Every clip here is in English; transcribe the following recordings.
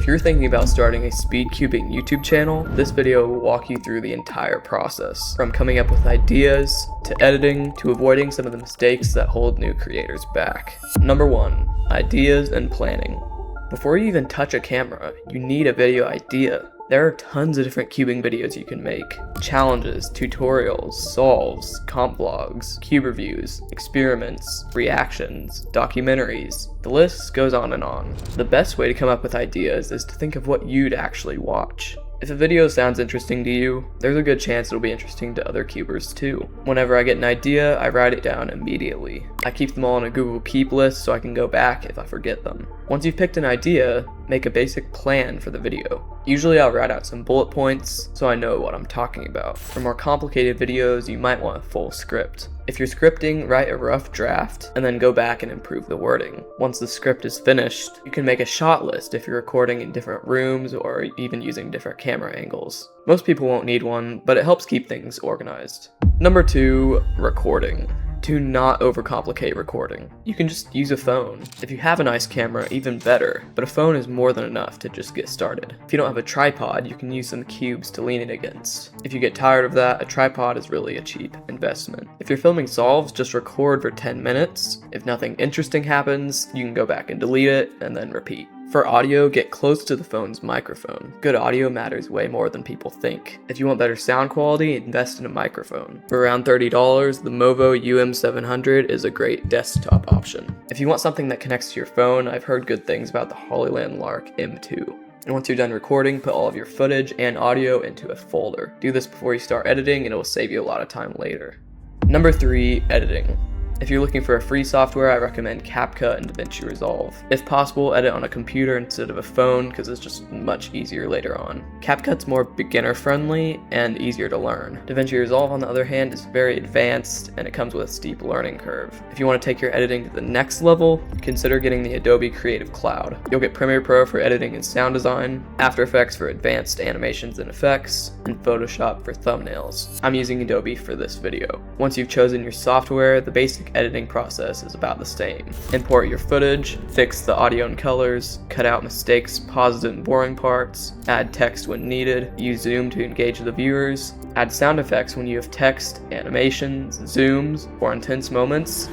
If you're thinking about starting a speed cubing YouTube channel, this video will walk you through the entire process, from coming up with ideas, to editing, to avoiding some of the mistakes that hold new creators back. Number 1. Ideas and planning. Before you even touch a camera, you need a video idea. There are tons of different cubing videos you can make. Challenges, tutorials, solves, comp vlogs, cube reviews, experiments, reactions, documentaries. The list goes on and on. The best way to come up with ideas is to think of what you'd actually watch. If a video sounds interesting to you, there's a good chance it'll be interesting to other cubers too. Whenever I get an idea, I write it down immediately. I keep them all in a Google Keep list so I can go back if I forget them. Once you've picked an idea, make a basic plan for the video. Usually I'll write out some bullet points so I know what I'm talking about. For more complicated videos, you might want a full script. If you're scripting, write a rough draft and then go back and improve the wording. Once the script is finished, you can make a shot list if you're recording in different rooms or even using different camera angles. Most people won't need one, but it helps keep things organized. Number 2, recording. Do not overcomplicate recording. You can just use a phone. If you have a nice camera, even better, but a phone is more than enough to just get started. If you don't have a tripod, you can use some cubes to lean it against. If you get tired of that, a tripod is really a cheap investment. If you're filming solves, just record for 10 minutes. If nothing interesting happens, you can go back and delete it and then repeat. For audio, get close to the phone's microphone. Good audio matters way more than people think. If you want better sound quality, invest in a microphone. For around $30, the Movo UM700 is a great desktop option. If you want something that connects to your phone, I've heard good things about the Hollyland Lark M2. And once you're done recording, put all of your footage and audio into a folder. Do this before you start editing and it will save you a lot of time later. Number 3, editing. If you're looking for a free software, I recommend CapCut and DaVinci Resolve. If possible, edit on a computer instead of a phone because it's just much easier later on. CapCut's more beginner friendly and easier to learn. DaVinci Resolve, on the other hand, is very advanced and it comes with a steep learning curve. If you want to take your editing to the next level, consider getting the Adobe Creative Cloud. You'll get Premiere Pro for editing and sound design, After Effects for advanced animations and effects, and Photoshop for thumbnails. I'm using Adobe for this video. Once you've chosen your software, the basic editing process is about the same. Import your footage, fix the audio and colors, cut out mistakes, pauses and boring parts, add text when needed, use Zoom to engage the viewers, add sound effects when you have text, animations, zooms, or intense moments,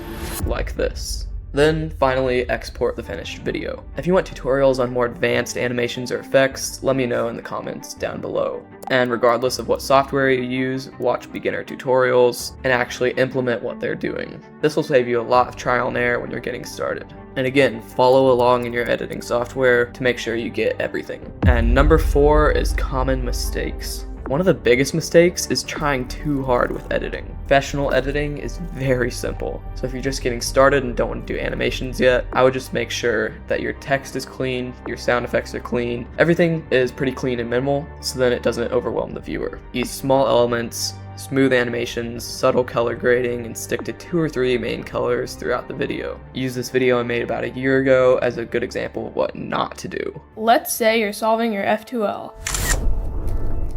like this. Then, finally, export the finished video. If you want tutorials on more advanced animations or effects, let me know in the comments down below. And regardless of what software you use, watch beginner tutorials and actually implement what they're doing. This will save you a lot of trial and error when you're getting started. And again, follow along in your editing software to make sure you get everything. And number 4 is common mistakes. One of the biggest mistakes is trying too hard with editing. Professional editing is very simple. So if you're just getting started and don't want to do animations yet, I would just make sure that your text is clean, your sound effects are clean, everything is pretty clean and minimal, so then it doesn't overwhelm the viewer. Use small elements, smooth animations, subtle color grading, and stick to 2 or 3 main colors throughout the video. Use this video I made about a year ago as a good example of what not to do. Let's say you're solving your F2L.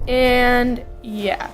And yeah,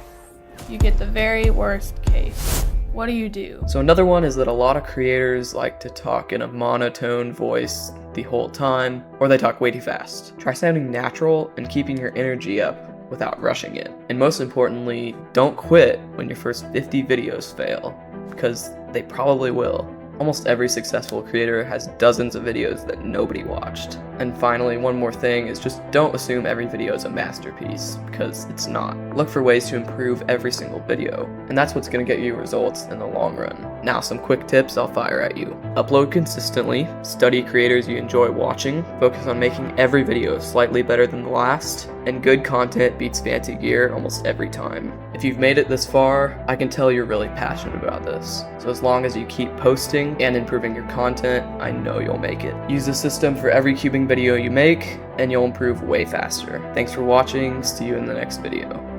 you get the very worst case. What do? So another one is that a lot of creators like to talk in a monotone voice the whole time, or they talk way too fast. Try sounding natural and keeping your energy up without rushing it. And most importantly, don't quit when your first 50 videos fail, because they probably will. Almost every successful creator has dozens of videos that nobody watched. And finally, one more thing is just don't assume every video is a masterpiece, because it's not. Look for ways to improve every single video, and that's what's going to get you results in the long run. Now, some quick tips I'll fire at you. Upload consistently, study creators you enjoy watching, focus on making every video slightly better than the last, and good content beats fancy gear almost every time. If you've made it this far, I can tell you're really passionate about this. So as long as you keep posting and improving your content, I know you'll make it. Use this system for every cubing video you make, and you'll improve way faster. Thanks for watching, see you in the next video.